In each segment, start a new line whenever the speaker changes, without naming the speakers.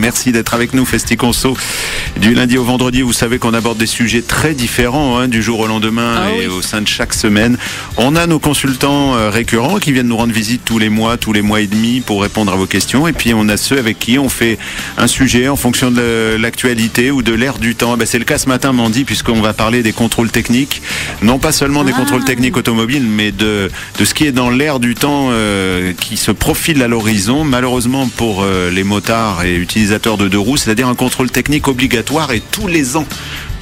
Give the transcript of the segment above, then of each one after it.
Merci d'être avec nous, Festi-Conso. Du lundi au vendredi, vous savez qu'on aborde des sujets très différents du jour au lendemain au sein de chaque semaine. On a nos consultants récurrents qui viennent nous rendre visite tous les mois et demi pour répondre à vos questions. Et puis on a ceux avec qui on fait un sujet en fonction de l'actualité ou de l'ère du temps. C'est le cas ce matin, Mandy, puisqu'on va parler des contrôles techniques. Non pas seulement des contrôles techniques automobiles, mais de ce qui est dans l'ère du temps qui se profile à l'horizon, malheureusement pour les motards et utilisateurs de deux roues, c'est-à-dire un contrôle technique obligatoire et tous les ans.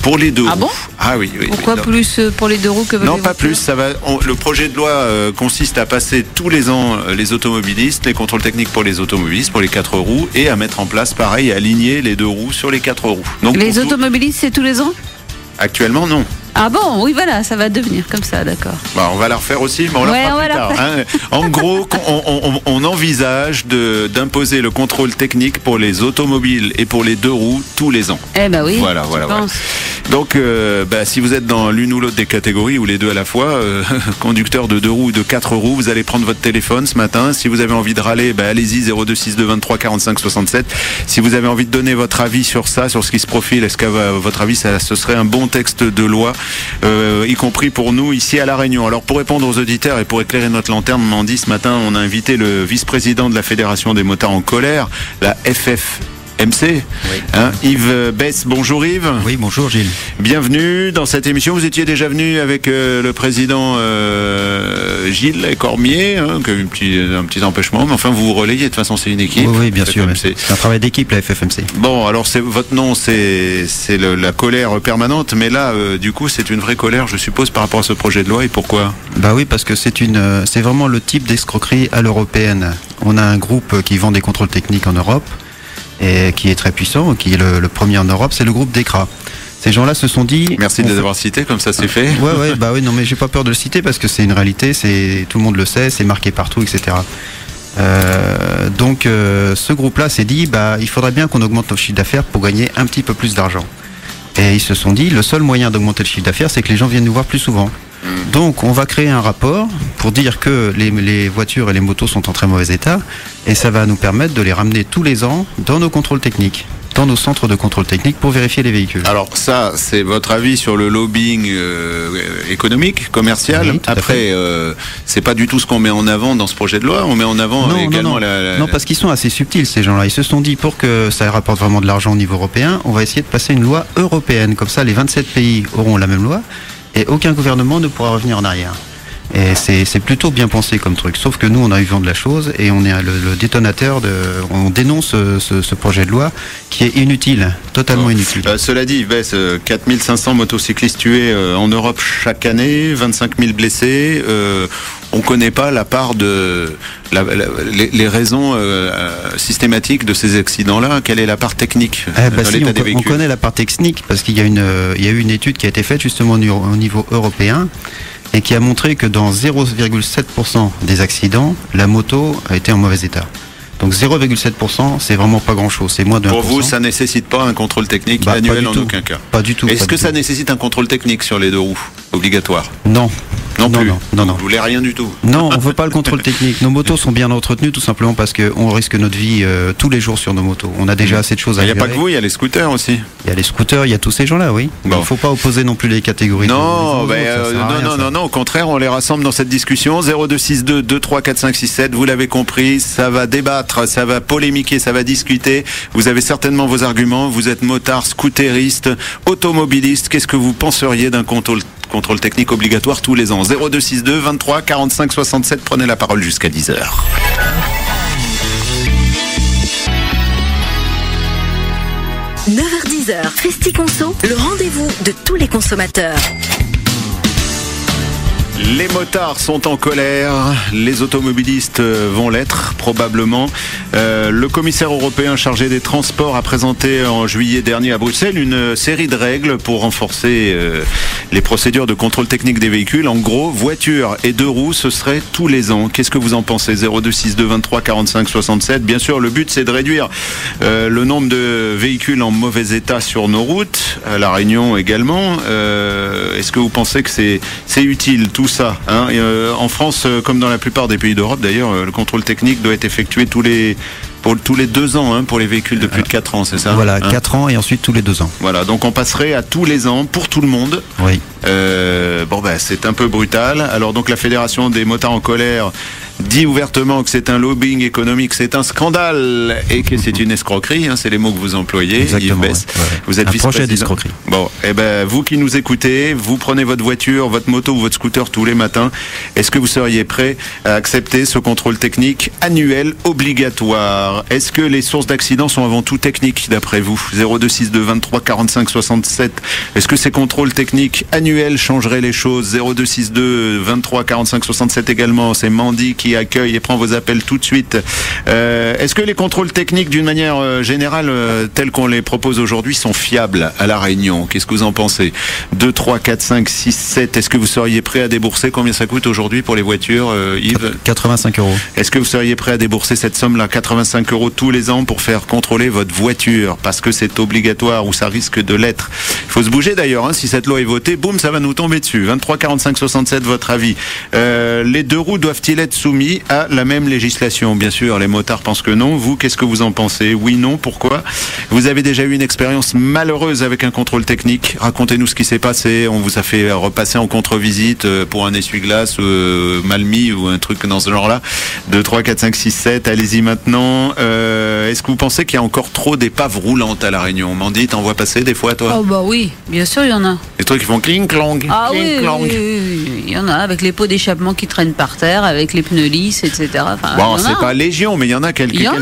Pour les deux roues.
Ah bon ?
Ah oui.
Pourquoi plus pour les deux roues que
non,
les
pas
voitures ?
plus. Le projet de loi consiste à passer tous les ans les automobilistes, les contrôles techniques pour les automobilistes, pour les 4 roues, et à mettre en place, pareil, à aligner les deux roues sur les 4 roues. Donc,
les automobilistes, c'est tous les ans ?
Actuellement, non.
Ah bon, oui, voilà, ça va devenir comme ça, d'accord.
On va la refaire aussi, mais on la fera plus tard. En gros, on envisage d'imposer le contrôle technique pour les automobiles et pour les deux roues tous les ans.
Eh ben oui.
Voilà. Donc, si vous êtes dans l'une ou l'autre des catégories, ou les deux à la fois, conducteur de deux roues ou de 4 roues, vous allez prendre votre téléphone ce matin. Si vous avez envie de râler, allez-y, 0262 23 45 67. Si vous avez envie de donner votre avis sur ça, sur ce qui se profile, est-ce qu'à votre avis, ce serait un bon texte de loi, y compris pour nous ici à La Réunion. Alors, pour répondre aux auditeurs et pour éclairer notre lanterne, Mandy, ce matin, on a invité le vice-président de la Fédération des motards en colère, la FFMC. Yves Bess. Bonjour Yves.
Oui, bonjour Gilles.
Bienvenue dans cette émission. Vous étiez déjà venu avec le président Gilles Cormier, qui a eu un petit empêchement, mais enfin vous vous relayez, de toute façon c'est une équipe.
Oui, bien sûr. C'est un travail d'équipe, la FFMC.
Bon, alors votre nom, c'est la colère permanente, mais là, du coup, c'est une vraie colère, je suppose, par rapport à ce projet de loi. Et pourquoi ?
Oui, parce que c'est vraiment le type d'escroquerie à l'européenne. On a un groupe qui vend des contrôles techniques en Europe, et qui est très puissant, qui est le premier en Europe, c'est le groupe DEKRA. Ces gens-là se sont dit... Merci
de les avoir cités, comme ça c'est fait.
Oui, non mais j'ai pas peur de le citer parce que c'est une réalité, tout le monde le sait, c'est marqué partout, etc. Donc ce groupe-là s'est dit, il faudrait bien qu'on augmente nos chiffres d'affaires pour gagner un petit peu plus d'argent. Et ils se sont dit, le seul moyen d'augmenter le chiffre d'affaires, c'est que les gens viennent nous voir plus souvent. Donc on va créer un rapport pour dire que les voitures et les motos sont en très mauvais état et ça va nous permettre de les ramener tous les ans dans nos contrôles techniques, dans nos centres de contrôle technique pour vérifier les véhicules. Alors ça, c'est votre avis sur le lobbying économique, commercial.
Oui, après, c'est pas du tout ce qu'on met en avant dans ce projet de loi. On met en avant également
Non, parce qu'ils sont assez subtils ces gens-là. Ils se sont dit, pour que ça rapporte vraiment de l'argent au niveau européen, on va essayer de passer une loi européenne. Comme ça, les 27 pays auront la même loi. Et aucun gouvernement ne pourra revenir en arrière. Et c'est plutôt bien pensé comme truc. Sauf que nous, on a eu vent de la chose et on est le détonateur on dénonce ce projet de loi qui est inutile, totalement inutile.
Cela dit, 4500 motocyclistes tués en Europe chaque année, 25 000 blessés. On ne connaît pas la part les raisons systématiques de ces accidents-là. Quelle est la part technique dans l'état des véhicules ? On connaît la part technique parce qu'il y a eu une étude qui a été faite justement au niveau européen et qui a montré que dans 0,7% des accidents, la moto a été en mauvais état. Donc 0,7%, c'est vraiment pas grand-chose, c'est moins de 1%. Pour vous, ça ne nécessite pas un contrôle technique annuel en aucun cas ? Pas du tout. Est-ce que ça nécite un contrôle technique sur les deux roues, obligatoire ? Non. Non plus. Non. Vous voulez rien du tout. Non, on veut pas le contrôle technique. Nos motos sont bien entretenues tout simplement parce qu'on risque notre vie tous les jours sur nos motos. On a déjà assez de choses à gérer. Il n'y a pas que vous, il y a les scooters aussi. Il y a les scooters, il y a tous ces gens-là, oui. Bon. Il ne faut pas opposer non plus les catégories. Non, au contraire, on les rassemble dans cette discussion. 0262 23 45 67, vous l'avez compris, ça va débattre, ça va polémiquer, ça va discuter. Vous avez certainement vos arguments. Vous êtes motard, scooteriste, automobiliste. Qu'est-ce que vous penseriez d'un contrôle technique obligatoire tous les ans? 0262 23 45 67, prenez la parole jusqu'à 10h.
9h-10h, Festi-Conso, le rendez-vous de tous les consommateurs.
Les motards sont en colère, les automobilistes vont l'être probablement. Le commissaire européen chargé des transports a présenté en juillet dernier à Bruxelles une série de règles pour renforcer les procédures de contrôle technique des véhicules. En gros, voitures et deux roues, ce serait tous les ans. Qu'est-ce que vous en pensez? 0262 23 45 67. Bien sûr, le but c'est de réduire le nombre de véhicules en mauvais état sur nos routes, à La Réunion également. Est-ce que vous pensez que c'est utile tout ça, en France, comme dans la plupart des pays d'Europe d'ailleurs, le contrôle technique doit être effectué tous les Pour tous les 2 ans, pour les véhicules de plus de 4 ans, c'est ça?
Voilà, 4 ans et ensuite tous les 2 ans.
Voilà, donc on passerait à tous les ans pour tout le monde.
Oui.
C'est un peu brutal. Alors donc la Fédération des motards en colère dit ouvertement que c'est un lobbying économique, c'est un scandale et que c'est une escroquerie, c'est les mots que vous employez.
Exactement.
Yves Besse.
Ouais.
Vous êtes
un projet
vice-président.
d'escroquerie.
Bon, vous qui nous écoutez, vous prenez votre voiture, votre moto ou votre scooter tous les matins. Est-ce que vous seriez prêt à accepter ce contrôle technique annuel obligatoire? Est-ce que les sources d'accidents sont avant tout techniques d'après vous? 0262 23 45 67. Est-ce que ces contrôles techniques annuels changeraient les choses? 0262 23 45 67 également. C'est Mandy qui accueille et prend vos appels tout de suite. Est-ce que les contrôles techniques d'une manière générale tels qu'on les propose aujourd'hui sont fiables à La Réunion? Qu'est-ce que vous en pensez? 2, 3, 4, 5, 6, 7. Est-ce que vous seriez prêt à débourser? Combien ça coûte aujourd'hui pour les voitures, Yves?
85 €.
Est-ce que vous seriez prêt à débourser cette somme-là, 85 € tous les ans pour faire contrôler votre voiture? Parce que c'est obligatoire ou ça risque de l'être. Il faut se bouger d'ailleurs, si cette loi est votée, boum, ça va nous tomber dessus. 23 45 67, votre avis. Les 2 roues doivent-ils être soumis à la même législation? Bien sûr, les motards pensent que non. Vous, qu'est-ce que vous en pensez? Oui, non, pourquoi? Vous avez déjà eu une expérience malheureuse avec un contrôle technique. Racontez-nous ce qui s'est passé. On vous a fait repasser en contre-visite pour un essuie-glace mal mis ou un truc dans ce genre-là. 2, 3, 4, 5, 6, 7. Allez-y maintenant. Est-ce que vous pensez qu'il y a encore trop d'épaves roulantes à La Réunion? Mandy, t'en vois passer des fois, toi?
Oh bah oui, bien sûr, il y en a.
Les trucs qui font cling-clong.
Ah oui,
cling-clong.
oui, il y en a, avec les pots d'échappement qui traînent par terre, avec les pneus lisses, etc. Enfin,
Bon,
il y en
c'est
a.
pas légion, mais il y en a quelques-unes.
bien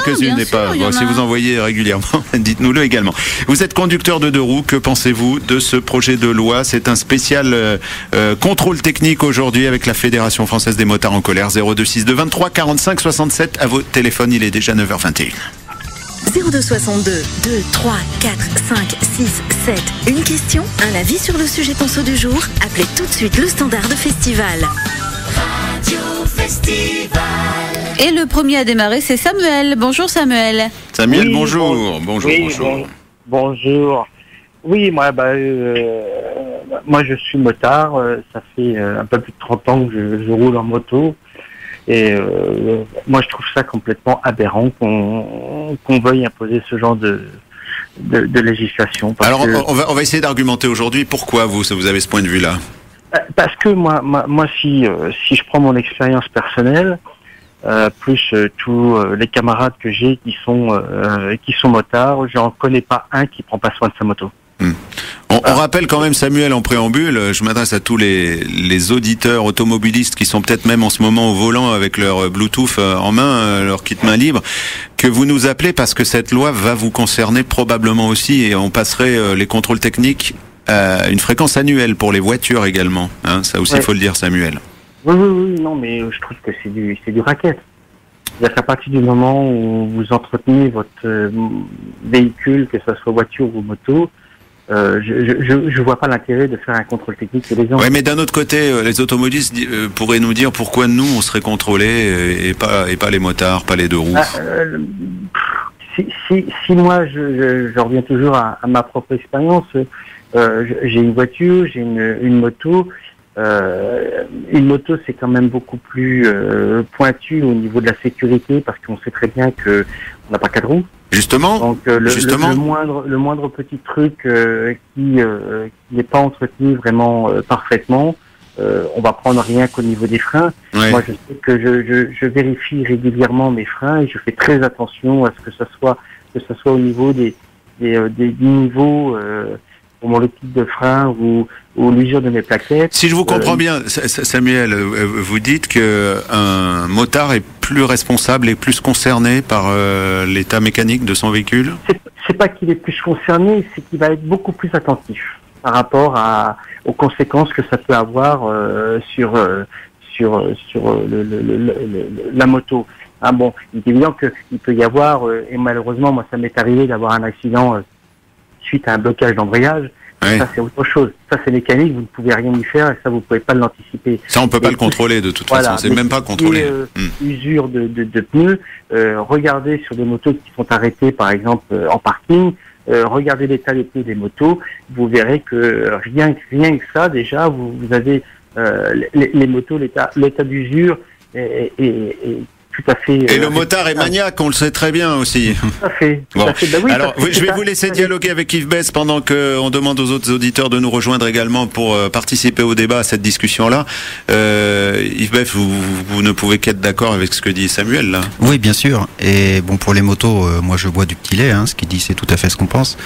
sûr, il y en
Si
a.
vous en voyez régulièrement, dites-nous-le également. Vous êtes conducteur de 2 roues. Que pensez-vous de ce projet de loi? C'est un spécial contrôle technique aujourd'hui avec la Fédération française des motards en colère. 0262 23 45 67. À vos téléphones, il est déjà 9h21.
0262 2 3 4 5 6 7. Une question, un avis sur le sujet conso du jour. Appelez tout de suite le standard de Festival.
Et le premier à démarrer, c'est Samuel. Bonjour Samuel.
Samuel,
Oui,
bonjour. Bonjour.
Bonjour. Oui, moi, moi je suis motard. Ça fait un peu plus de 30 ans que je roule en moto. Et moi, je trouve ça complètement aberrant qu'on veuille imposer ce genre de législation.
Alors, on va essayer d'argumenter aujourd'hui. Pourquoi vous avez ce point de vue-là?
Parce que moi, si je prends mon expérience personnelle, plus tous les camarades que j'ai qui sont motards, j'en connais pas un qui prend pas soin de sa moto.
On rappelle quand même, Samuel, en préambule, je m'adresse à tous les auditeurs automobilistes qui sont peut-être même en ce moment au volant avec leur Bluetooth en main, leur kit main libre, que vous nous appelez parce que cette loi va vous concerner probablement aussi et on passerait les contrôles techniques à une fréquence annuelle pour les voitures également. Ça aussi, il faut le dire, Samuel.
Oui, non, mais je trouve que c'est du racket. C'est-à-dire qu'à partir du moment où vous entretenez votre véhicule, que ce soit voiture ou moto, je vois pas l'intérêt de faire un contrôle technique tous les ans.
Oui, mais d'un autre côté, les automobilistes pourraient nous dire pourquoi nous, on serait contrôlés et pas les motards, pas les 2 roues.
Si moi, je reviens toujours à ma propre expérience, j'ai une voiture, j'ai une moto. Une moto, c'est quand même beaucoup plus pointu au niveau de la sécurité parce qu'on sait très bien que on n'a pas 4 roues.
Justement.
Donc le moindre petit truc qui n'est pas entretenu vraiment parfaitement, on va prendre rien qu'au niveau des freins.
Ouais.
Moi, je sais que je vérifie régulièrement mes freins et je fais très attention à ce que ça soit au niveau des niveaux pour mon type de frein ou l'usure de mes plaquettes.
Si je vous comprends bien, Samuel, vous dites que un motard est plus responsable et plus concerné par l'état mécanique de son véhicule.
C'est pas qu'il est plus concerné, c'est qu'il va être beaucoup plus attentif par rapport aux conséquences que ça peut avoir sur la moto. Bon, il est évident qu'il peut y avoir, et malheureusement, moi, ça m'est arrivé d'avoir un accident suite à un blocage d'embrayage.
Ouais.
Ça, c'est autre chose. Ça, c'est mécanique, vous ne pouvez rien y faire et ça, vous ne pouvez pas l'anticiper.
Ça, on peut pas le contrôler de toute façon. C'est même pas contrôlé.
Usure de pneus. Regardez sur des motos qui sont arrêtées, par exemple, en parking. Regardez l'état des pneus des motos. Vous verrez que rien que ça, déjà, vous avez les motos, l'état d'usure est tout à fait.
Et le motard est maniaque, on le sait très bien aussi.
Tout à fait. Tout
Bon.
à fait. Ben oui,
Alors,
parce que
je vais
c'est
vous laisser dialoguer avec Yves Besse pendant qu'on demande aux autres auditeurs de nous rejoindre également pour participer au débat, à cette discussion-là. Yves Besse, vous ne pouvez qu'être d'accord avec ce que dit Samuel, là.
Oui, bien sûr. Et bon, pour les motos, moi je bois du petit lait, ce qu'il dit c'est tout à fait ce qu'on pense.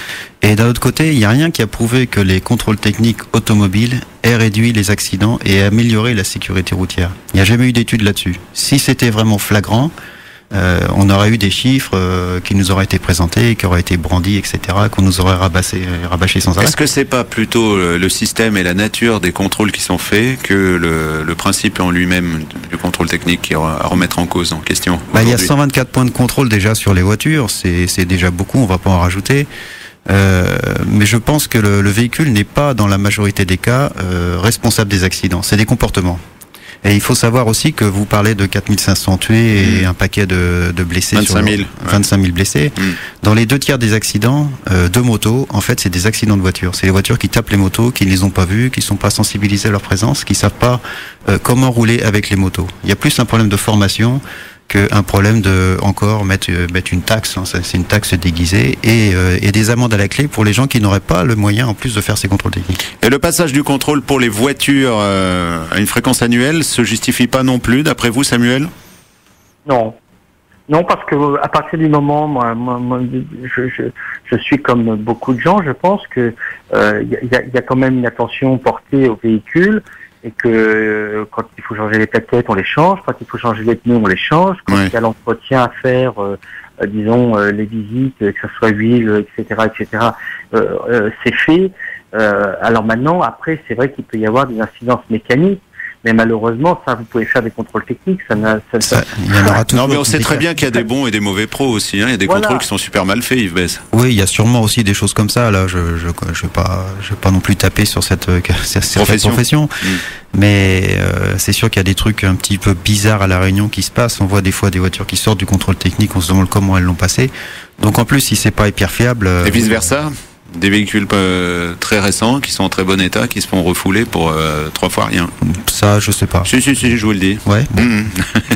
Et d'un autre côté, il n'y a rien qui a prouvé que les contrôles techniques automobiles aient réduit les accidents et amélioré la sécurité routière. Il n'y a jamais eu d'études là-dessus. Si c'était vraiment flagrant, on aurait eu des chiffres qui nous auraient été présentés, qui auraient été brandis, etc., qu'on nous aurait rabâché sans arrêt.
Est-ce que c'est pas plutôt le système et la nature des contrôles qui sont faits que le principe en lui-même du contrôle technique qui est à remettre en cause, en question?
Il y a 124 points de contrôle déjà sur les voitures, c'est déjà beaucoup, on va pas en rajouter. Mais je pense que le véhicule n'est pas, dans la majorité des cas, responsable des accidents. C'est des comportements. Et il faut savoir aussi que vous parlez de 4500 tués et un paquet de blessés.
25 000.
25 000 blessés. Dans les 2 tiers des accidents de motos, en fait, c'est des accidents de voitures. C'est les voitures qui tapent les motos, qui ne les ont pas vues, qui ne sont pas sensibilisées à leur présence, qui ne savent pas comment rouler avec les motos. Il y a plus un problème de formation qu'un problème de mettre une taxe, c'est une taxe déguisée et des amendes à la clé pour les gens qui n'auraient pas le moyen en plus de faire ces contrôles techniques.
Et le passage du contrôle pour les voitures à une fréquence annuelle se justifie pas non plus, d'après vous, Samuel?
Non, parce que à partir du moment, moi, je suis comme beaucoup de gens, je pense que y a quand même une attention portée aux véhicules. Et que quand il faut changer les plaquettes, on les change. Quand il faut changer les pneus, on les change. Quand il y a l'entretien à faire, disons les visites, que ce soit huile, etc., c'est fait. Alors maintenant, après, c'est vrai qu'il peut y avoir des incidences mécaniques. Mais malheureusement, ça, vous pouvez faire des contrôles techniques. Il y
en aura toujours.
Non, mais on sait très bien qu'il y a des bons et des mauvais pros aussi. Il y a des contrôles qui sont super mal faits, Yves Besse.
Oui, il y a sûrement aussi des choses comme ça. Là, je vais pas non plus taper sur cette profession. Mais c'est sûr qu'il y a des trucs un petit peu bizarres à La Réunion qui se passent. On voit des fois des voitures qui sortent du contrôle technique. On se demande comment elles l'ont passé. Donc en plus, si c'est pas hyper fiable.
Et vice versa. Des véhicules très récents qui sont en très bon état, qui se font refouler pour 3 fois rien.
Ça, je sais pas.
Si, je vous le dis.
Ouais. Bon.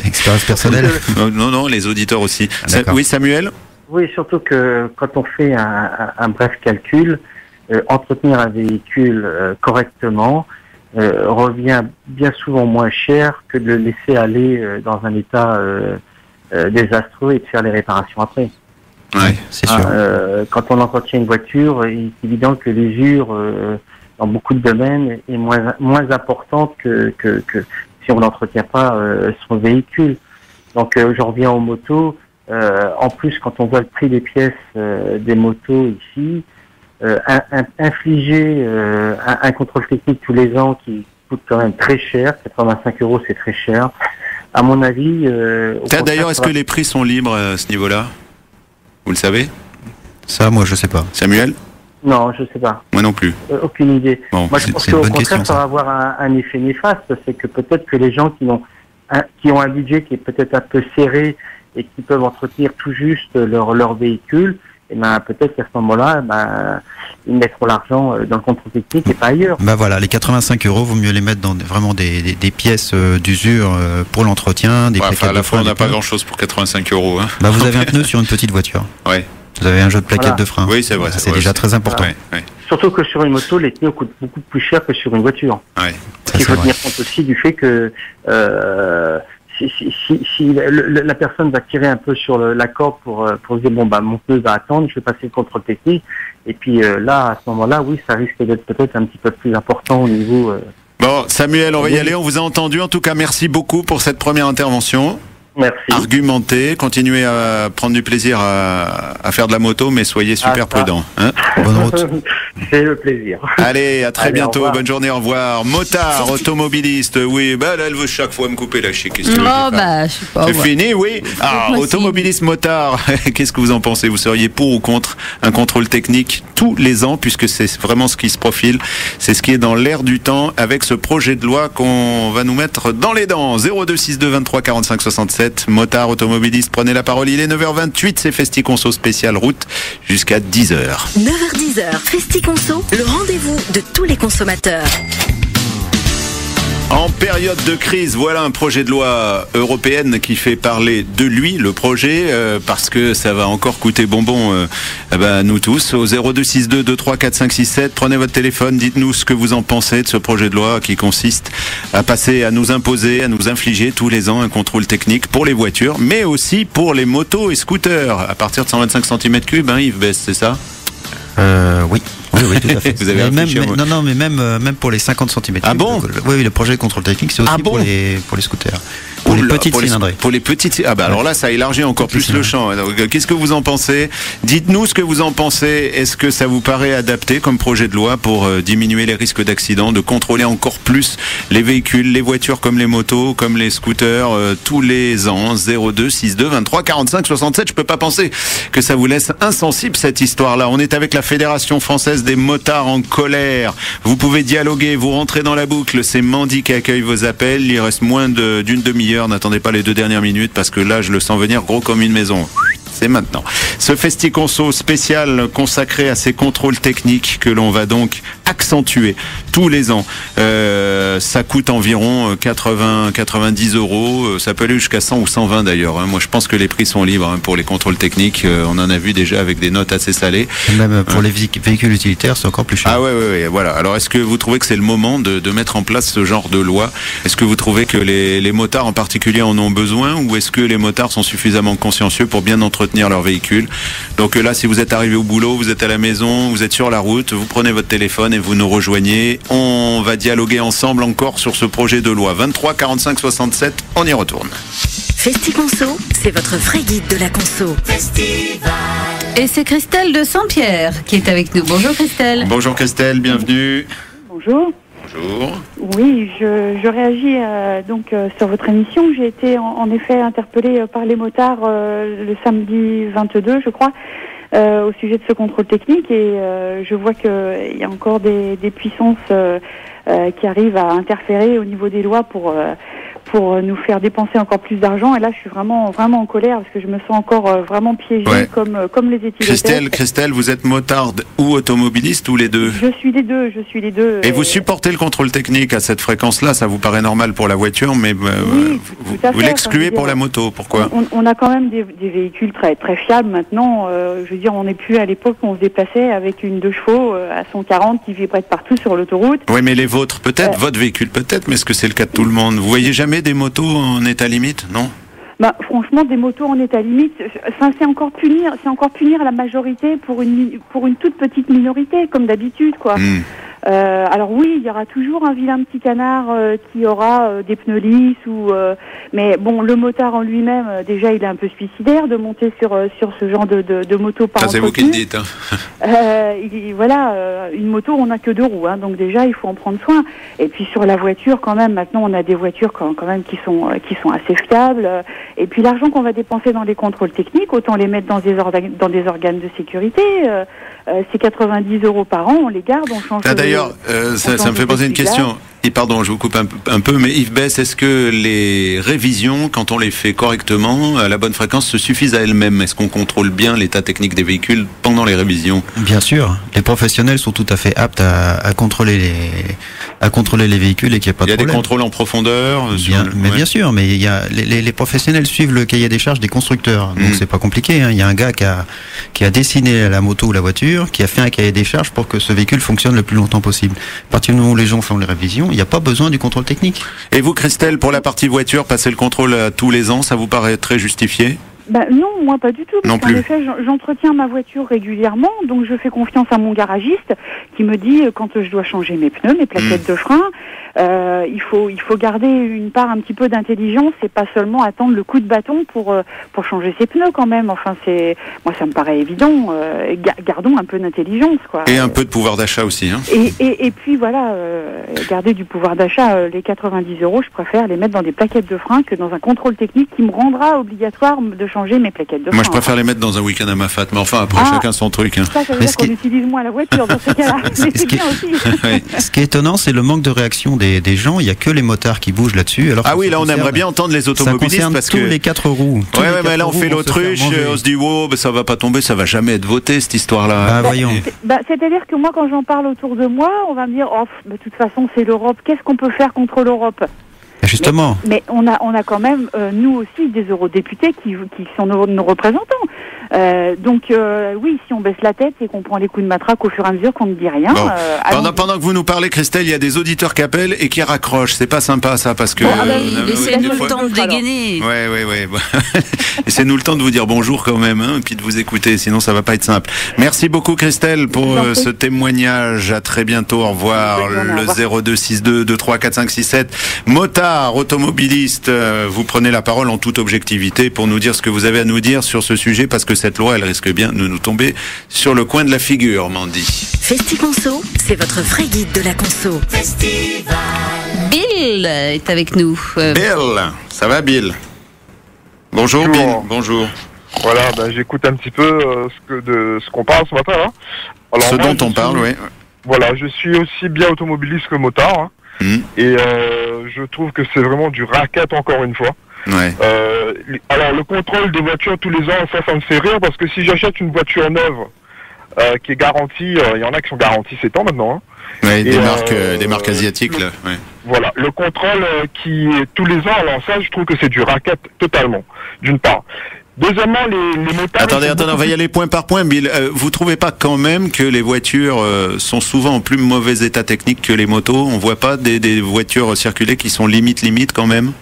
Expérience personnelle.
Non, les auditeurs aussi. Oui, Samuel.
Oui, surtout que quand on fait un bref calcul, entretenir un véhicule correctement revient bien souvent moins cher que de le laisser aller dans un état désastreux et de faire les réparations après.
Ouais,
c'est sûr.
Quand on entretient une voiture, il est évident que l'usure, dans beaucoup de domaines, est moins importante que si on n'entretient pas son véhicule. Donc, je reviens aux motos. En plus, quand on voit le prix des pièces des motos ici, infliger un contrôle technique tous les ans qui coûte quand même très cher, 85 €, c'est très cher. À mon avis...
D'ailleurs, est-ce que les prix sont libres à ce niveau-là ? Vous le savez?
Ça, moi, je sais pas.
Samuel?
Non, je sais pas.
Moi non plus.
Aucune idée.
Bon,
moi, je pense qu'au contraire, ça va avoir un effet néfaste. C'est que peut-être que les gens qui ont un budget qui est peut-être un peu serré et qui peuvent entretenir tout juste leur véhicule, et peut-être qu'à ce moment-là, ils mettront l'argent dans le contrôle technique et pas ailleurs.
Voilà, les 85 €, vaut mieux les mettre dans vraiment des pièces d'usure pour l'entretien, des plaquettes
à la fois, on n'a pas
pneus.
grand-chose pour 85 €. Hein.
Vous avez un pneu sur une petite voiture.
Ouais.
Vous avez un jeu de plaquettes de frein.
Oui, c'est vrai.
C'est déjà très important.
Ouais.
Surtout que sur une moto, les pneus coûtent beaucoup plus cher que sur une voiture.
Ouais.
Il faut tenir compte aussi du fait que si la personne va tirer un peu sur la corde pour se dire mon pneu va attendre, je vais passer le contrôle technique, et puis là à ce moment-là, oui, ça risque d'être peut-être un petit peu plus important au niveau.
Bon, Samuel, on va y aller. On vous a entendu. En tout cas, merci beaucoup pour cette première intervention.
Merci.
Argumentez, continuez à prendre du plaisir à faire de la moto, mais soyez super prudents. Hein.
Bonne route.
C'est le plaisir.
Allez, à très bientôt. Bonne journée, au revoir. Motard, automobiliste, oui. Là, elle veut chaque fois me couper la chic.
Je sais pas.
C'est fini, oui. Automobiliste, motard, qu'est-ce que vous en pensez? Vous seriez pour ou contre un contrôle technique tous les ans, puisque c'est vraiment ce qui se profile. C'est ce qui est dans l'air du temps avec ce projet de loi qu'on va nous mettre dans les dents. 0262 23 45 67. Motard, automobiliste, prenez la parole. Il est 9h28, c'est Festi-Conso spécial route jusqu'à 10h.
9h-10h, Festi-Conso, le rendez-vous de tous les consommateurs.
En période de crise, voilà un projet de loi européenne qui fait parler de lui, le projet, parce que ça va encore coûter bonbon à nous tous. Au 0262 23 45 67, prenez votre téléphone, dites-nous ce que vous en pensez de ce projet de loi qui consiste à passer, à nous imposer, à nous infliger tous les ans un contrôle technique pour les voitures, mais aussi pour les motos et scooters. À partir de 125 cm3, Yves Best, c'est ça ?
Oui. Oui, tout à fait.
Vous avez
même pour les 50 cm.
Ah bon ?
Oui, le projet de contrôle technique, c'est aussi pour les scooters. Pour les petites cylindrées.
Pour les petites. Ah bah alors là, ça élargit encore plus le champ. Qu'est-ce que vous en pensez ? Dites-nous ce que vous en pensez. Est-ce que ça vous paraît adapté comme projet de loi pour diminuer les risques d'accident, de contrôler encore plus les véhicules, les voitures comme les motos, comme les scooters, tous les ans ? 02 62 23 45 67. Je peux pas penser que ça vous laisse insensible cette histoire-là. On est avec la Fédération française des motards en colère. Vous pouvez dialoguer, vous rentrez dans la boucle. C'est Mandy qui accueille vos appels. Il reste moins d'une demi-heure. N'attendez pas les 2 dernières minutes parce que là, je le sens venir gros comme une maison. C'est maintenant. Ce Festi-Conso spécial consacré à ces contrôles techniques que l'on va donc accentuer tous les ans. Ça coûte environ 90 €. Ça peut aller jusqu'à 100 ou 120 d'ailleurs. Moi, je pense que les prix sont libres pour les contrôles techniques. On en a vu déjà avec des notes assez salées.
Et même pour les véhicules utilitaires, c'est encore plus cher.
Ah ouais, voilà. Alors, est-ce que vous trouvez que c'est le moment de mettre en place ce genre de loi ? Est-ce que vous trouvez que les motards en particulier en ont besoin, ou est-ce que les motards sont suffisamment consciencieux pour bien entretenir leur véhicule ? Donc là, si vous êtes arrivé au boulot, vous êtes à la maison, vous êtes sur la route, vous prenez votre téléphone et vous nous rejoignez. On va dialoguer ensemble encore sur ce projet de loi. 23 45 67, on y retourne.
Festi-Conso, c'est votre vrai guide de la conso. Festival.
Et c'est Christelle de Saint-Pierre qui est avec nous. Bonjour Christelle.
Bonjour Christelle, bienvenue.
Bonjour.
Bonjour.
Oui, je réagis sur votre émission. J'ai été en effet interpellée par les motards le samedi 22, je crois, au sujet de ce contrôle technique, et je vois qu'il y a encore des puissances qui arrivent à interférer au niveau des lois pour nous faire dépenser encore plus d'argent. Et là, je suis vraiment en colère parce que je me sens encore vraiment piégée,
ouais,
comme les éthylotestes.
Christelle, vous êtes motarde ou automobiliste, ou les deux ?
Je suis les deux.
Et vous supportez le contrôle technique à cette fréquence-là ? Ça vous paraît normal pour la voiture, mais
oui,
vous l'excluez pour la moto. Pourquoi ?
On a quand même des véhicules très, très fiables maintenant. Je veux dire, on n'est plus à l'époque où on se déplaçait avec une 2 chevaux à 140 qui vibrait de partout sur l'autoroute.
Oui, mais les vôtres, peut-être, votre véhicule, peut-être, mais est-ce que c'est le cas de tout le monde ? Vous voyez jamais des motos en état limite, non ?
Franchement, des motos en état limite, c'est encore punir la majorité pour une toute petite minorité, comme d'habitude, quoi. Alors oui, il y aura toujours un vilain petit canard qui aura des pneus lisses mais bon, le motard en lui-même, déjà, il est un peu suicidaire de monter sur ce genre de moto par
c'est vous qui le dites.
Une moto, on n'a que 2 roues, donc déjà, il faut en prendre soin. Et puis sur la voiture, quand même, maintenant, on a des voitures quand même qui sont assez fiables. Et puis l'argent qu'on va dépenser dans les contrôles techniques, autant les mettre dans des organes de sécurité. C'est 90 € par an, on les garde, on change.
D'ailleurs, ça me fait poser une question. Et pardon, je vous coupe un peu, mais Yves Bess, est-ce que les révisions, quand on les fait correctement, à la bonne fréquence, se suffisent à elles-mêmes ? Est-ce qu'on contrôle bien l'état technique des véhicules pendant les révisions ?
Bien sûr, les professionnels sont tout à fait aptes à contrôler les véhicules et qu'il n'y a pas de problème.
Il y a des contrôles en profondeur
Bien sûr, mais il y a les professionnels suivent le cahier des charges des constructeurs, donc c'est pas compliqué. Il y a un gars qui a dessiné la moto ou la voiture, qui a fait un cahier des charges pour que ce véhicule fonctionne le plus longtemps possible. À partir du moment où les gens font les révisions, il n'y a pas besoin du contrôle technique.
Et vous, Christelle, pour la partie voiture, passer le contrôle tous les ans, ça vous paraît très justifié ?
Non, moi pas du tout.
Non
parce
plus.
En effet, j'entretiens ma voiture régulièrement, donc je fais confiance à mon garagiste qui me dit quand je dois changer mes pneus, mes plaquettes de frein. Il faut garder une part un petit peu d'intelligence et pas seulement attendre le coup de bâton pour changer ses pneus quand même. Enfin, moi ça me paraît évident. Gardons un peu d'intelligence, quoi.
Et un peu de pouvoir d'achat aussi, hein.
Et puis voilà, garder du pouvoir d'achat. Les 90 €, je préfère les mettre dans des plaquettes de frein que dans un contrôle technique qui me rendra obligatoire de changer mes plaquettes de frein.
Moi, je préfère les mettre dans un week-end à Mafat, mais enfin, après, chacun son truc. Hein.
Ça veut dire qu'on utilise moins la voiture dans ce cas-là. Mais c'est bien aussi.
Ouais.
Ce qui est étonnant, c'est le manque de réaction des gens. Il n'y a que les motards qui bougent là-dessus. Alors
Ah oui, là, on aimerait bien entendre les
ça
automobilistes
concerne
parce
tous
que.
les 4 roues. Tous
Ouais,
les
ouais, mais
quatre
là, on
roues
fait
vont se faire
l'autruche,
manger.
on se dit, wow, ben, ça va pas tomber, ça va jamais être voté, cette histoire-là.
Bah, voyons.
C'est-à-dire que moi, quand j'en parle autour de moi, on va me dire, oh, de toute façon, c'est l'Europe. Qu'est-ce qu'on peut faire contre l'Europe ?
Justement.
Mais on a quand même, nous aussi, des eurodéputés qui sont nos représentants. Donc, oui, si on baisse la tête et qu'on prend les coups de matraque au fur et à mesure qu'on ne dit rien.
Bon. Pendant que vous nous parlez, Christelle, il y a des auditeurs qui appellent et qui raccrochent. C'est pas sympa, ça, parce que.
Laissez-nous le temps de dégainer.
Ouais. Laissez-nous le temps de vous dire bonjour quand même, hein, et puis de vous écouter, sinon ça va pas être simple. Merci beaucoup, Christelle, pour ce témoignage. À très bientôt. Au revoir. Le 0262 234567. Motard, automobiliste, vous prenez la parole en toute objectivité pour nous dire ce que vous avez à nous dire sur ce sujet, parce que cette loi, elle risque bien de nous tomber sur le coin de la figure, Mandy.
FestiConso, c'est votre vrai guide de la conso.
Bill est avec nous.
Bill, ça va, Bill? Bonjour, Bill. Bonjour.
Voilà, j'écoute un petit peu ce qu'on parle ce matin. Hein. Alors,
ce
moi,
dont on parle, oui.
Voilà, je suis aussi bien automobiliste que motard. Hein. Et je trouve que c'est vraiment du racket encore une fois.
Ouais.
Alors le contrôle des voitures tous les ans, ça me fait rire parce que si j'achète une voiture neuve qui est garantie, il y en a qui sont garanties 7 ans maintenant. Hein.
Ouais, des marques asiatiques là. Ouais.
Voilà, le contrôle qui est tous les ans, alors ça je trouve que c'est du racket totalement, d'une part. Deuxièmement, les motards...
Attendez, on va y aller point par point, Bill. Vous trouvez pas quand même que les voitures sont souvent en plus mauvais état technique que les motos? On voit pas des voitures circuler qui sont limite quand même?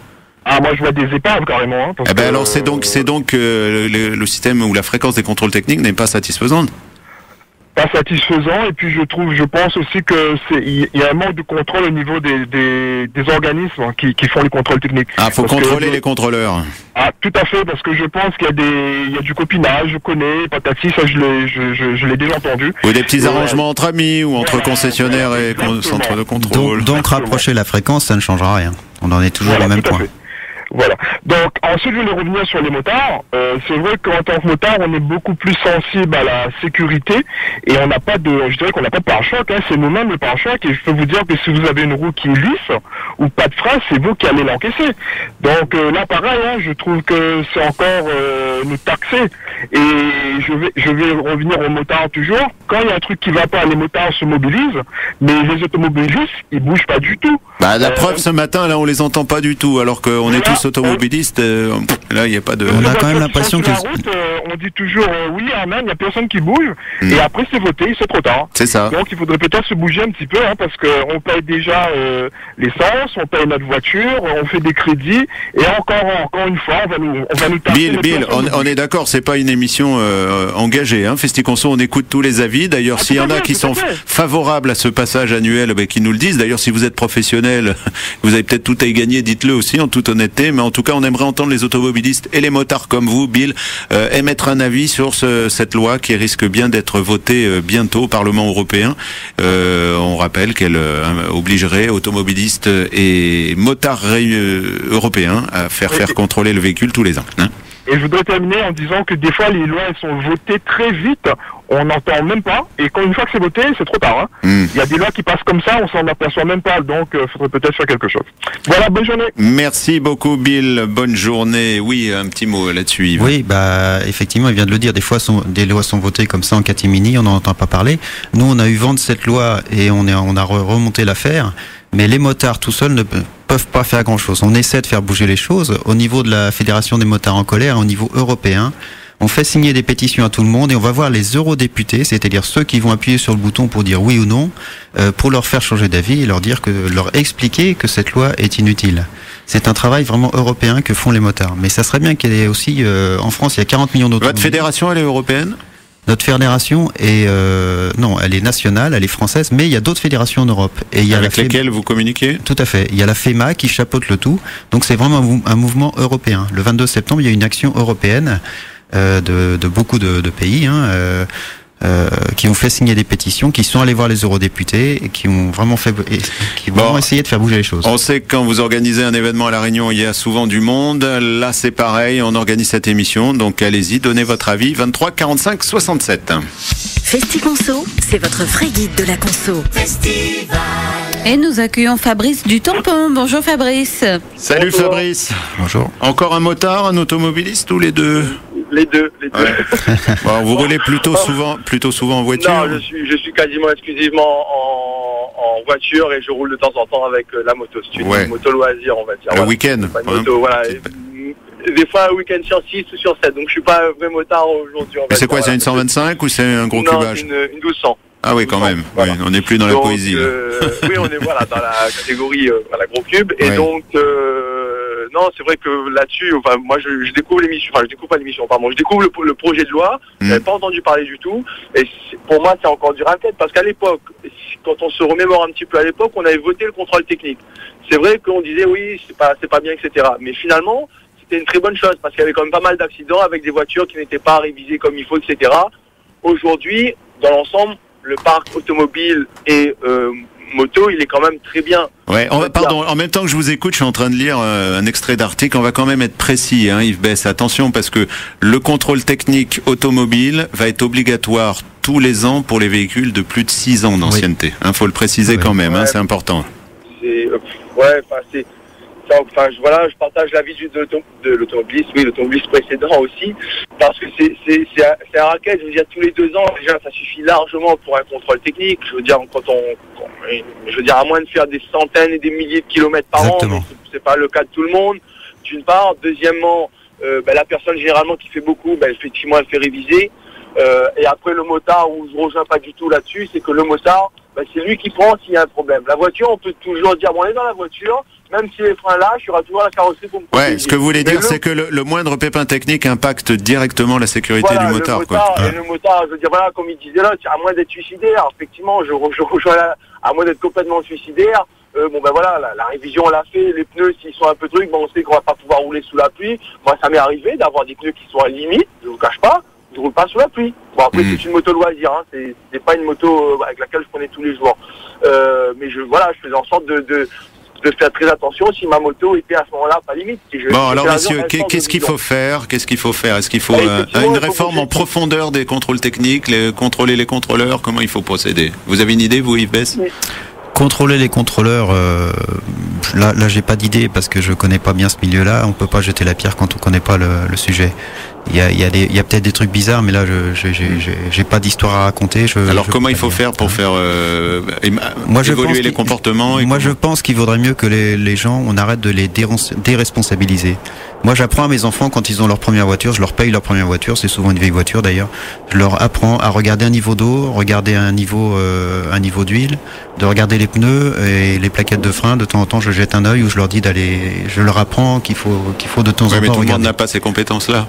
Ah, moi je vois des épaves carrément. Hein,
alors c'est donc le système ou la fréquence des contrôles techniques n'est pas satisfaisante.
Pas satisfaisant, et puis je pense aussi que il y a un manque de contrôle au niveau des organismes qui font les contrôles techniques.
Ah, faut contrôler les contrôleurs.
Ah, tout à fait, parce que je pense qu'il y a du copinage, je connais, patati, ça je l'ai déjà entendu.
Ou des petits arrangements entre amis ou entre concessionnaires et centres de contrôle.
Donc rapprocher la fréquence, ça ne changera rien. On en est toujours au même point.
Voilà. Donc ensuite je voulais revenir sur les motards. C'est vrai qu'en tant que motard, on est beaucoup plus sensible à la sécurité et on n'a pas je dirais qu'on n'a pas de pare-choc. Hein, c'est nous-mêmes le pare-choc, et je peux vous dire que si vous avez une roue qui est lisse ou pas de frein, c'est vous qui allez l'encaisser. Donc là pareil, hein, je trouve que c'est encore nous taxer. Et je vais revenir aux motards toujours. Quand il y a un truc qui va pas, les motards se mobilisent, mais les automobilistes, ils bougent pas du tout.
La preuve ce matin, là, on les entend pas du tout, alors qu'on est tous automobilistes. Là, il n'y a pas de.
On a quand même l'impression que.
Sur la route, on dit toujours oui, amen, il n'y a personne qui bouge, et après c'est voté, c'est trop tard.
C'est ça.
Donc il faudrait peut-être se bouger un petit peu, hein, parce qu'on paye déjà l'essence, on paye notre voiture, on fait des crédits, et encore une fois, on va nous taper.
Bill, on est d'accord, c'est pas une émission engagée. Hein. FestiConso, on écoute tous les avis. D'ailleurs, s'il y en a qui sont favorables à ce passage annuel, qui nous le disent. D'ailleurs, si vous êtes professionnel, vous avez peut-être tout à y gagner, dites-le aussi en toute honnêteté. Mais en tout cas, on aimerait entendre les automobilistes et les motards comme vous, Bill, émettre un avis sur cette loi qui risque bien d'être votée bientôt au Parlement européen. On rappelle qu'elle obligerait automobilistes et motards européens à faire contrôler le véhicule tous les ans. Hein.
Et je voudrais terminer en disant que des fois les lois elles sont votées très vite, on n'entend même pas, et quand une fois que c'est voté, c'est trop tard. Hein. Il y a des lois qui passent comme ça, on s'en aperçoit même pas, donc il faudrait peut-être faire quelque chose. Voilà, bonne journée.
Merci beaucoup Bill, bonne journée. Oui, un petit mot là-dessus, Yves.
Oui, effectivement, il vient de le dire, des fois des lois sont votées comme ça en catimini, on n'en entend pas parler. Nous, on a eu vent de cette loi et on a remonté l'affaire. Mais les motards tout seuls ne peuvent pas faire grand-chose. On essaie de faire bouger les choses. Au niveau de la Fédération des motards en colère, au niveau européen, on fait signer des pétitions à tout le monde et on va voir les eurodéputés, c'est-à-dire ceux qui vont appuyer sur le bouton pour dire oui ou non, pour leur faire changer d'avis et leur expliquer que cette loi est inutile. C'est un travail vraiment européen que font les motards. Mais ça serait bien qu'il y ait aussi, en France, il y a 40 millions d'automobiles.
Votre fédération, elle est européenne ?
Notre fédération est non, elle est nationale, elle est française, mais il y a d'autres fédérations en Europe. Et il y a
avec lesquelles vous communiquez ?
Tout à fait. Il y a la FEMA qui chapeaute le tout. Donc c'est vraiment un mouvement européen. Le 22 septembre, il y a une action européenne de beaucoup de pays. Hein, qui ont fait signer des pétitions, qui sont allés voir les eurodéputés et qui ont vraiment essayé de faire bouger les choses.
On sait que quand vous organisez un événement à La Réunion, il y a souvent du monde. Là, c'est pareil, on organise cette émission, donc allez-y, donnez votre avis. 23 45 67.
FestiConso, c'est votre vrai guide de la conso.
Et nous accueillons Fabrice du Tampon. Bonjour Fabrice.
Salut
Bonjour.
Fabrice.
Bonjour.
Encore un motard, un automobiliste ou les deux?
Les deux.
Ouais. Bon, vous roulez plutôt souvent en voiture?
Non, je suis quasiment exclusivement en voiture et je roule de temps en temps avec la moto. C'est une moto loisir, on va dire.
Le week-end.
Pas une moto, voilà. Des fois un week-end sur 6 ou sur 7, donc je suis pas un vrai motard aujourd'hui.
Mais c'est quoi, c'est une 125 ou c'est un gros cubage?
Non, une 1200.
Ah oui, quand même.
Voilà.
Oui, on n'est plus dans la poésie.
Oui, on est dans la catégorie gros cube. Et donc, non, c'est vrai que là-dessus, moi, je découvre l'émission. Enfin, je découvre pas l'émission, pardon. Je découvre le projet de loi. Je n'avais pas entendu parler du tout. Et pour moi, c'est encore dur à tête parce qu'à l'époque, quand on se remémore un petit peu à l'époque, on avait voté le contrôle technique. C'est vrai qu'on disait oui, c'est pas bien, etc. Mais finalement, c'était une très bonne chose parce qu'il y avait quand même pas mal d'accidents avec des voitures qui n'étaient pas révisées comme il faut, etc. Aujourd'hui, dans l'ensemble, le parc automobile et moto, il est quand même très bien.
Ouais, pardon, en même temps que je vous écoute, je suis en train de lire un extrait d'article. On va quand même être précis, hein, Yves Besse. Attention, parce que le contrôle technique automobile va être obligatoire tous les ans pour les véhicules de plus de 6 ans d'ancienneté. Oui. Faut le préciser quand même, hein, c'est important. Je partage l'avis de l'automobiliste, l'automobiliste précédent aussi, parce que c'est un racket. Je veux dire, tous les 2 ans, déjà, ça suffit largement pour un contrôle technique. Je veux dire, à moins de faire des centaines et des milliers de kilomètres par an, c'est pas le cas de tout le monde. D'une part, deuxièmement, la personne généralement qui fait beaucoup, effectivement, elle fait réviser. Et après, le motard, où je rejoins pas du tout là-dessus, c'est que le motard, c'est lui qui prend s'il y a un problème. La voiture, on peut toujours dire, on est dans la voiture, même si les freins lâchent, il y aura toujours la carrosserie pour me protéger. Ouais, ce que vous voulez dire, c'est que le moindre pépin technique impacte directement la sécurité du motard.
Le motard, je veux dire, comme il disait là, à moins d'être suicidaire, effectivement, je rejoins là, à moins d'être complètement suicidaire, la révision on l'a fait, les pneus s'ils sont un peu trucs, on sait qu'on va pas pouvoir rouler sous la pluie. Moi, ça m'est arrivé d'avoir des pneus qui sont à limite, je vous cache pas, je roule pas sous la pluie. Bon, après, c'est une moto loisir, hein, c'est pas une moto avec laquelle je prenais tous les jours. Mais je faisais en sorte de faire très attention si ma moto était à ce moment-là pas limite.
Alors messieurs, qu'est-ce qu'il faut faire? Est-ce qu'il faut une réforme en profondeur des contrôles techniques, contrôler les contrôleurs? Comment il faut procéder? Vous avez une idée, vous, Yves Besse?
Contrôler les contrôleurs, là j'ai pas d'idée parce que je connais pas bien ce milieu-là. On peut pas jeter la pierre quand on connaît pas le sujet. Il y a peut-être des trucs bizarres, mais là j'ai pas d'histoire à raconter.
Alors comment il faut faire pour faire évoluer les comportements?
Moi je pense qu'il vaudrait mieux que les gens, on arrête de les déresponsabiliser. Moi j'apprends à mes enfants quand ils ont leur première voiture, je leur paye leur première voiture, c'est souvent une vieille voiture d'ailleurs. Je leur apprends à regarder un niveau d'eau, regarder un niveau d'huile, de regarder les pneus et les plaquettes de frein. De temps en temps je jette un œil où je leur dis je leur apprends qu'il faut de temps en temps
regarder. Mais tout le monde
n'a
pas ces compétences-là.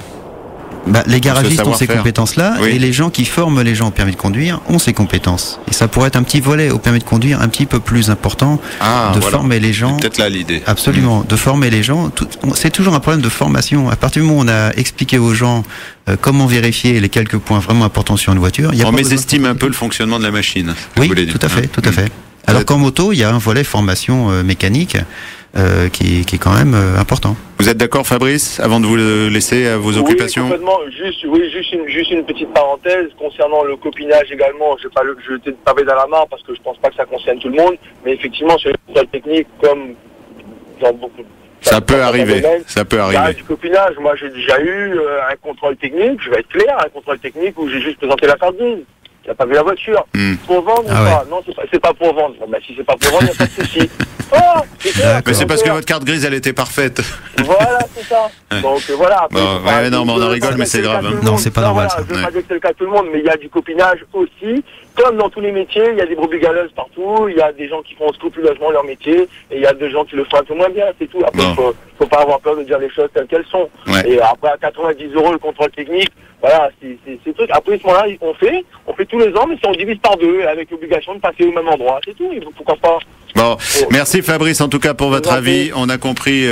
Les garagistes ont ces compétences-là, et les gens qui forment les gens au permis de conduire ont ces compétences. Et ça pourrait être un petit volet au permis de conduire un petit peu plus important former les gens.
C'est peut-être là l'idée.
Absolument, de former les gens. C'est toujours un problème de formation. À partir du moment où on a expliqué aux gens comment vérifier les quelques points vraiment importants sur une voiture,
on mésestime un peu le fonctionnement de la machine.
Oui, tout à fait. Alors qu'en moto, il y a un volet formation mécanique qui est quand même important.
Vous êtes d'accord, Fabrice, avant de vous laisser à vos occupations?
Complètement. Juste une petite parenthèse concernant le copinage également. Je vais peut-être pas dans la mare parce que je pense pas que ça concerne tout le monde, mais effectivement sur les contrôles techniques, comme dans beaucoup.
Ça peut arriver.
Du copinage, moi j'ai déjà eu un contrôle technique. Je vais être clair, un contrôle technique où j'ai juste présenté la carte grise. Il n'a pas vu la voiture. Pour vendre ou pas? Non, c'est pas pour vendre. Si c'est pas pour vendre, il n'y a pas de souci.
Mais c'est parce que votre carte grise, elle était parfaite.
Voilà, c'est ça. Donc voilà.
Mais on en rigole, mais c'est grave.
Non, c'est pas normal.
Je ne veux pas dire que c'est le cas de tout le monde, mais il y a du copinage aussi. Comme dans tous les métiers, il y a des brebis galeuses partout. Il y a des gens qui font scrupuleusement leur métier, et il y a des gens qui le font un peu moins bien. C'est tout. Après, faut pas avoir peur de dire les choses telles qu'elles sont. Et après, à 90 € le contrôle technique. Voilà, c'est truc. Après, à ce moment-là, on fait tous les ans, mais si on divise par 2, avec l'obligation de passer au même endroit, c'est tout. Pourquoi pas?
Merci Fabrice en tout cas pour votre avis. On a compris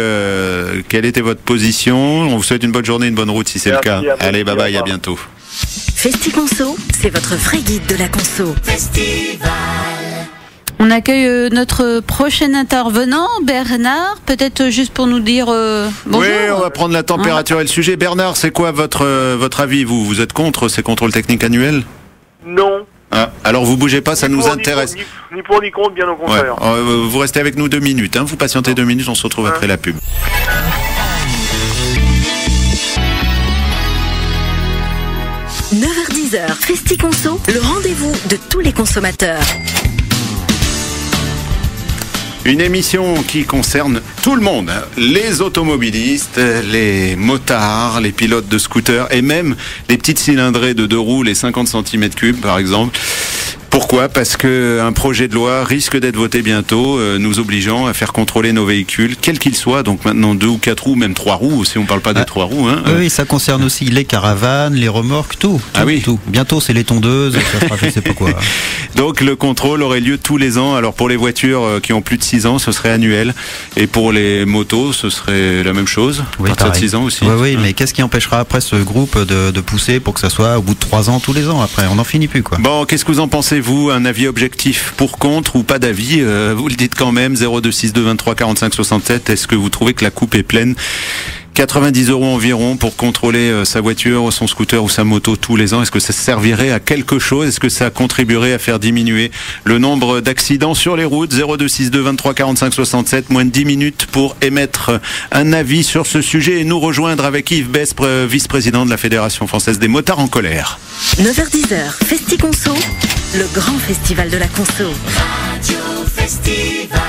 quelle était votre position. On vous souhaite une bonne journée, une bonne route si c'est le cas. Allez, bye bye, à bientôt.
FestiConso, c'est votre vrai guide de la conso.
On accueille notre prochain intervenant, Bernard, peut-être juste pour nous dire bonjour.
Oui, on va prendre la température et le sujet. Bernard, c'est quoi votre avis? Vous êtes contre ces contrôles techniques annuels?
Non.
Ah, alors vous bougez pas, ça nous intéresse.
Ni pour ni contre, bien au contraire.
Vous restez avec nous 2 minutes, hein. Vous patientez 2 minutes, on se retrouve après la pub.
9h-10h, FestiConso, le rendez-vous de tous les consommateurs.
Une émission qui concerne tout le monde, les automobilistes, les motards, les pilotes de scooters et même les petites cylindrées de 2 roues, les 50 cm3 par exemple. Pourquoi ? Parce qu'un projet de loi risque d'être voté bientôt, nous obligeant à faire contrôler nos véhicules, quels qu'ils soient, donc maintenant 2 ou 4 roues, même 3 roues, si on ne parle pas des 3 roues. Hein.
Oui, ça concerne aussi les caravanes, les remorques, tout. Tout. Bientôt, c'est les tondeuses, ça sera je sais pas quoi.
Donc le contrôle aurait lieu tous les ans. Alors pour les voitures qui ont plus de 6 ans, ce serait annuel. Et pour les motos, ce serait la même chose, à partir de 6 ans aussi.
Oui, mais qu'est-ce qui empêchera après ce groupe de pousser pour que ça soit au bout de 3 ans, tous les ans après? On n'en finit plus, quoi.
Bon, qu'est-ce que vous en pensez, vous? Un avis objectif pour, contre ou pas d'avis? Vous le dites quand même, 0262 23 45 67. Est-ce que vous trouvez que la coupe est pleine? 90 € environ pour contrôler sa voiture, son scooter ou sa moto tous les ans. Est-ce que ça servirait à quelque chose? Est-ce que ça contribuerait à faire diminuer le nombre d'accidents sur les routes? 0262 23 45 67. Moins de 10 minutes pour émettre un avis sur ce sujet et nous rejoindre avec Yves Besse, vice-président de la Fédération française des motards en colère.
9h-10h, FestiConso, le grand festival de la conso. Radio Festival.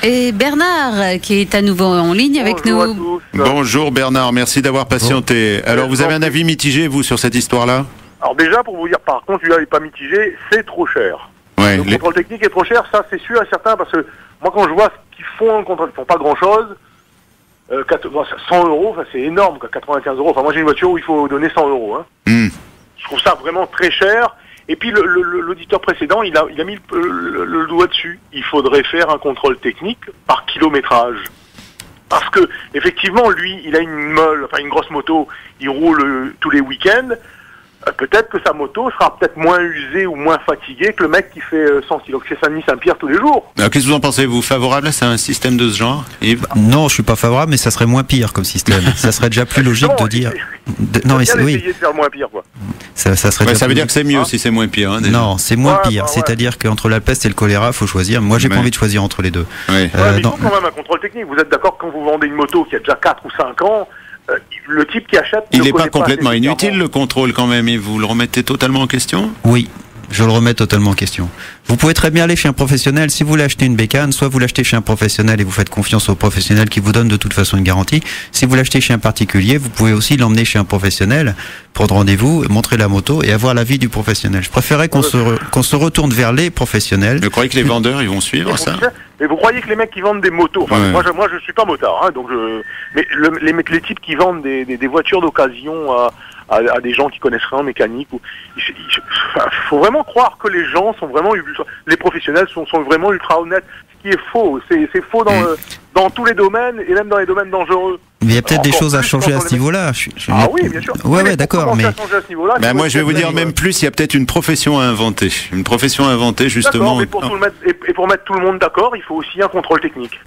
Et Bernard, qui est à nouveau en ligne avec nous.
À tous.
Bonjour Bernard, merci d'avoir patienté. Alors vous avez un avis mitigé, vous, sur cette histoire-là?
Alors déjà, pour vous dire, par contre, celui-là n'est pas mitigé, c'est trop cher.
Ouais,
Le contrôle technique est trop cher, ça c'est sûr et certain, parce que moi quand je vois ce qu'ils font, le contrôle, ils font pas grand-chose. 100 €, enfin, c'est énorme, quoi, 95 €. Enfin, moi j'ai une voiture où il faut donner 100 €. Hein. Je trouve ça vraiment très cher. Et puis l'auditeur précédent, il a mis le doigt dessus. Il faudrait faire un contrôle technique par kilométrage. Parce que effectivement, lui, il a une grosse moto, il roule tous les week-ends. Peut-être que sa moto sera peut-être moins usée ou moins fatiguée que le mec qui fait 100 kg, qui fait Saint-Denis-Saint-Pierre tous les jours.
Alors, qu'est-ce que vous en pensez, vous? Favorable à un système de ce genre, Yves?
Non, je suis pas favorable, mais ça serait moins pire comme système. Ça serait déjà plus logique de dire.
Non, mais essayer de faire moins pire, quoi.
Ça serait.
Ça veut dire que c'est mieux si c'est moins pire. Hein, déjà.
Non, c'est moins pire. C'est-à-dire qu'entre la peste et le choléra, faut choisir. Moi, j'ai pas envie de choisir entre les deux.
Ouais.
Mais il faut quand même un contrôle technique. Vous êtes d'accord que quand vous vendez une moto qui a déjà 4 ou 5 ans, le type qui achète...
Il n'est pas complètement inutile le contrôle quand même, et vous le remettez totalement en question?
Oui, je le remets totalement en question. Vous pouvez très bien aller chez un professionnel. Si vous voulez acheter une bécane, soit vous l'achetez chez un professionnel et vous faites confiance au professionnel qui vous donne de toute façon une garantie. Si vous l'achetez chez un particulier, vous pouvez aussi l'emmener chez un professionnel, prendre rendez-vous, montrer la moto et avoir l'avis du professionnel. Je préférais qu'on se retourne vers les professionnels.
Vous croyez que les vendeurs ils vont suivre ça?
Mais vous croyez que les mecs qui vendent des motos, enfin, moi je suis pas motard, hein, donc mais les types qui vendent des voitures d'occasion à des gens qui connaissent rien en mécanique, faut vraiment croire que les gens sont vraiment les professionnels sont vraiment ultra honnêtes, ce qui est faux. C'est faux dans tous les domaines et même dans les domaines dangereux.
Mais il y a peut-être des choses à changer à ce niveau-là.
Ah oui, bien sûr.
Ouais, d'accord. Mais
moi, je vais vous dire même plus. Il y a peut-être une profession à inventer. Une profession à inventer justement.
Mais pour mettre tout le monde d'accord, il faut aussi un contrôle technique.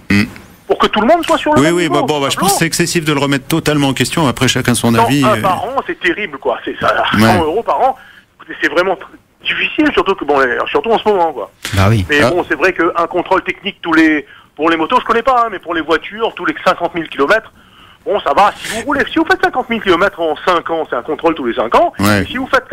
Pour que tout le monde soit sur le même niveau.
Je pense que c'est excessif de le remettre totalement en question. Après, chacun son avis.
Par an, c'est terrible, quoi. C'est ça, 100 € par an. C'est vraiment difficile, surtout en ce moment, quoi.
Ah oui.
Mais bon, c'est vrai qu'un contrôle technique pour les motos, je connais pas, hein, mais pour les voitures, tous les 50 000 km, bon, ça va. Si vous faites 50 000 km en 5 ans, c'est un contrôle tous les 5 ans. Ouais. Si vous faites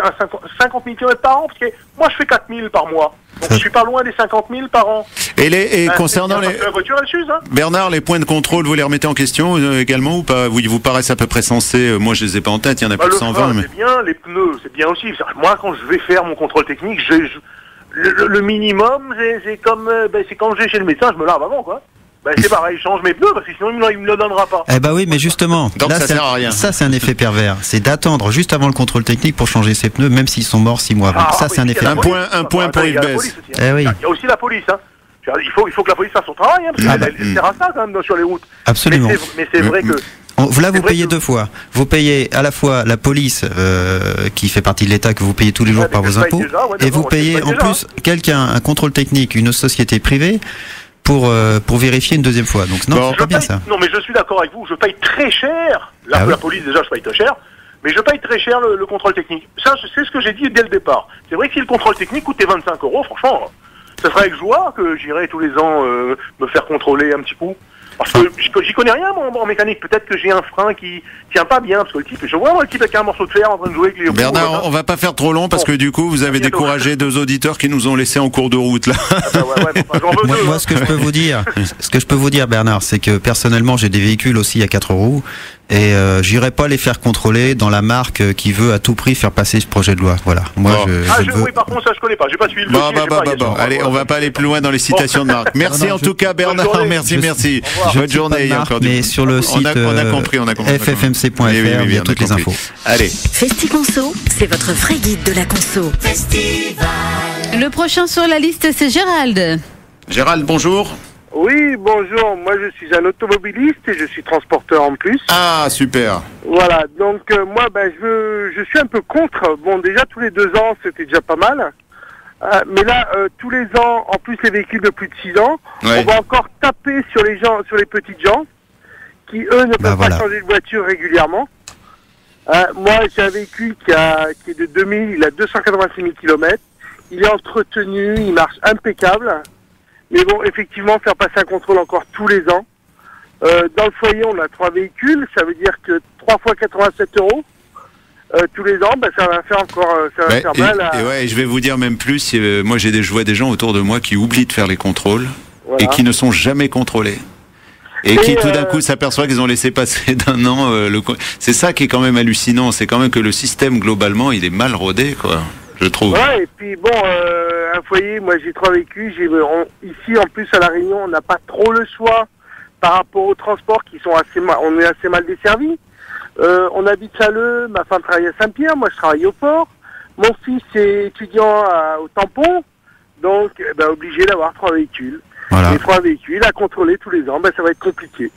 50 000 km par an, parce que moi je fais 4 000 par mois, donc je suis pas loin des 50 000 par an.
Et concernant les...
La voiture, elle s'use, hein.
Bernard, les points de contrôle, vous les remettez en question également ou pas? Ils vous paraissent à peu près sensés? Moi, je les ai pas en tête, il y en a plus de 120.
Mais... C'est bien, les pneus, c'est bien aussi. Moi, quand je vais faire mon contrôle technique, le minimum, c'est comme quand je vais chez le médecin, je me lave avant, quoi. C'est pareil, je change mes pneus parce que sinon il me le donnera pas.
Oui, mais justement,
donc
là,
ça sert à rien.
Ça c'est un effet pervers. C'est d'attendre juste avant le contrôle technique pour changer ses pneus, même s'ils sont morts 6 mois avant. C'est un effet.
Un point pour Yves Besse.
Il y a aussi la police, hein. Il faut que la police fasse son travail, hein, parce qu'elle sert à ça quand même sur les routes.
Absolument.
Mais c'est vrai que
Là, vous
C'est vrai
payez
que-
2 fois. Vous payez à la fois la police, qui fait partie de l'État, que vous payez tous les jours
Ouais,
par
mais
vos
je paye
impôts,
déjà, ouais,
et
d'accord,
vous payez
je paye
en
déjà,
plus quelqu'un, un contrôle technique, une société privée, pour vérifier une deuxième fois. Donc non,
Bon.
c'est pas bien ça.
Non, mais je suis d'accord avec vous, je paye très cher. La,
Ah oui.
la police, déjà, je paye très cher. Mais je paye très cher le contrôle technique. Ça, c'est ce que j'ai dit dès le départ. C'est vrai que si le contrôle technique coûtait 25 €, franchement, ça serait avec joie que j'irais tous les ans me faire contrôler un petit coup. Parce que j'y connais rien en mécanique. Peut-être que j'ai un frein qui tient pas bien. Parce que le type, je vois le type avec un morceau de fer en train de jouer avec les roues.
Bernard, on va pas faire trop long parce que du coup, vous avez
Bientôt.
découragé 2 auditeurs qui nous ont laissés en cours de route là.
Ah bah ouais, enfin, j'en veux deux,
Moi,
hein.
ce que je peux vous dire, Bernard, c'est que personnellement, j'ai des véhicules aussi à 4 roues et j'irai pas les faire contrôler dans la marque qui veut à tout prix faire passer ce projet de loi. Voilà. Moi,
Bon.
je veux.
Oui, par contre, ça, je connais pas. J'ai pas suivi le
Bon,
dossier, j'ai pas- il y a sûrement-
Allez, on va pas aller plus loin dans les citations de Marc. Merci
Non,
en
je-
tout cas, Bernard.
Bonne journée.
Merci.
Je
Bonne
ne cite pas
journée.
de
Il y a
marque,
encore du-
mais sur le site
on a compris.
ffmc.fr,
Oui,
il y a
on a
toutes les
compris.
infos.
Allez.
FestiConso, c'est votre vrai guide de la conso.
Le prochain sur la liste, c'est Gérald.
Gérald, bonjour.
Oui, bonjour. Moi, je suis un automobiliste et je suis transporteur en plus.
Ah, super.
Voilà. Donc, moi, je suis un peu contre. Bon, déjà, tous les 2 ans, c'était déjà pas mal. Mais là, tous les ans, en plus, les véhicules de plus de 6 ans,
Ouais.
on va encore taper sur les gens, sur les petites gens, qui, eux, ne peuvent
voilà.
pas changer de voiture régulièrement. Moi, j'ai un véhicule qui est de 2000, il a 286 000 km. Il est entretenu, il marche impeccable. Mais bon, effectivement, faire passer un contrôle encore tous les ans. Dans le foyer, on a 3 véhicules. Ça veut dire que 3 fois 87 €. Tous les ans, ça va faire encore ça va
Ouais,
faire mal à...
et ouais, je vais vous dire même plus. Moi, je vois des gens autour de moi qui oublient de faire les contrôles
Voilà.
et qui ne sont jamais contrôlés. Et qui tout d'un coup s'aperçoivent qu'ils ont laissé passer d'un an c'est ça qui est quand même hallucinant, c'est quand même que le système globalement il est mal rodé quoi, je trouve.
Ouais, et puis bon, un foyer, moi j'ai 3 véhicules, ici en plus à La Réunion, on n'a pas trop le choix par rapport aux transports qui sont on est assez mal desservis. On habite Saleux, ma femme travaille à Saint-Pierre, moi je travaille au port, mon fils est étudiant au Tampon, donc obligé d'avoir 3 véhicules.
Voilà.
Les 3 véhicules à contrôler tous les ans, ça va être compliqué.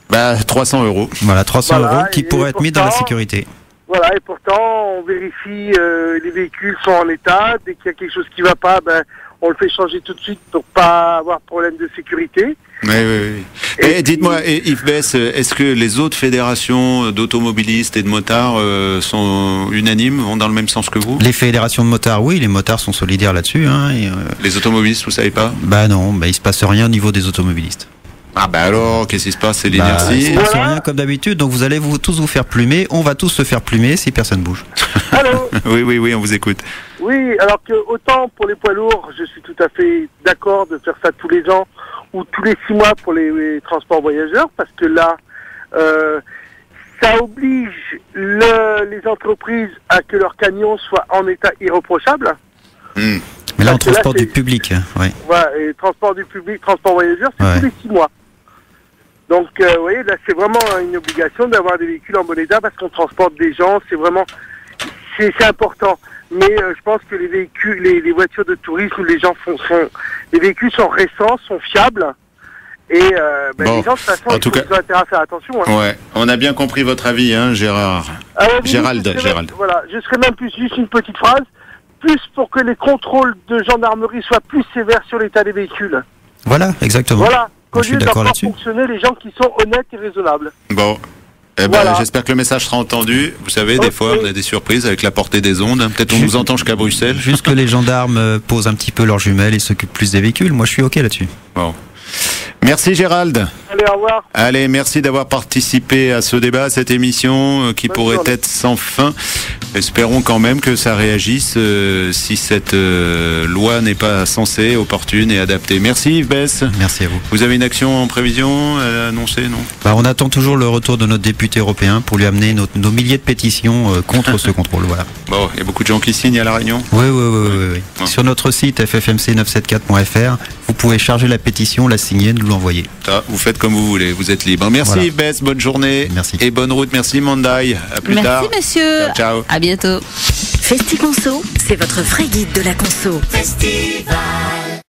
300 €.
Voilà, 300
Voilà,
€ qui
et
pourraient être mis dans la
pourtant-
sécurité.
Voilà, et pourtant, on vérifie, les véhicules sont en état. Dès qu'il y a quelque chose qui va pas, on le fait changer tout de suite pour pas avoir de problème de sécurité.
Oui. Et dites-moi, Yves Bess, est-ce que les autres fédérations d'automobilistes et de motards sont unanimes, vont dans le même sens que vous?
Les fédérations de motards, oui, les motards sont solidaires là-dessus. Hein, et,
Les automobilistes, vous savez pas?
non, il se passe rien au niveau des automobilistes.
Ah alors, qu'est-ce qui se passe? C'est l'inertie.
Il se passe
Voilà.
rien comme d'habitude, donc vous allez tous vous faire plumer. On va tous se faire plumer si personne bouge.
Allô?
Oui, on vous écoute.
Oui, alors que autant pour les poids lourds, je suis tout à fait d'accord de faire ça tous les ans ou tous les 6 mois pour les transports voyageurs, parce que là, ça oblige les entreprises à que leurs camions soient en état irréprochable.
Hmm.
Mais là, on
Parce que là,
transporte du
c'est-
public. Ouais.
Voilà, et transport du public, transport voyageur, c'est
Ouais.
tous les 6 mois. Donc, vous voyez, là, c'est vraiment une obligation d'avoir des véhicules en bon état parce qu'on transporte des gens, c'est important. Mais je pense que les véhicules, les voitures de tourisme, les gens les véhicules sont récents, sont fiables. Et
Bon,
les gens, de toute façon,
en
ils
tout
ont
cas-
intérêt à faire attention. Hein.
Ouais, on a bien compris votre avis, hein, Gérard. Gérald.
Voilà, je serais même plus juste une petite phrase, plus pour que les contrôles de gendarmerie soient plus sévères sur l'état des véhicules.
Voilà, exactement.
Voilà, qu'au
Je suis
lieu
d'accord
d'encore
là-dessus.
fonctionner les gens qui sont honnêtes et raisonnables.
Bon.
Voilà.
J'espère que le message sera entendu. Vous savez, des
Ok.
fois, on a des surprises avec la portée des ondes. Peut-être on
Juste-
nous entend jusqu'à Bruxelles.
Juste que les gendarmes posent un petit peu leurs jumelles et s'occupent plus des véhicules. Moi, je suis OK là-dessus.
Bon. Merci Gérald.
Allez, au revoir.
Allez, merci d'avoir participé à ce débat, à cette émission qui
Bonne
pourrait
journée.
être sans fin. Espérons quand même que ça réagisse si cette loi n'est pas censée, opportune et adaptée. Merci Yves Bess.
Merci à vous.
Vous avez une action en prévision à annoncer, non?
On attend toujours le retour de notre député européen pour lui amener nos milliers de pétitions contre ce contrôle. Voilà.
Bon, il y a beaucoup de gens qui signent à La Réunion.
Oui.
Ouais.
Sur notre site ffmc974.fr, vous pouvez charger la pétition, la signer, nous l'envoyer.
Ça, vous faites comme vous voulez, vous êtes libre. Merci
Voilà.
Yves Bess, bonne journée.
Merci.
Et bonne route. Merci Mandai. À plus tard.
Merci, messieurs.
Ciao.
À bientôt.
FestiConso, c'est votre vrai guide de la conso.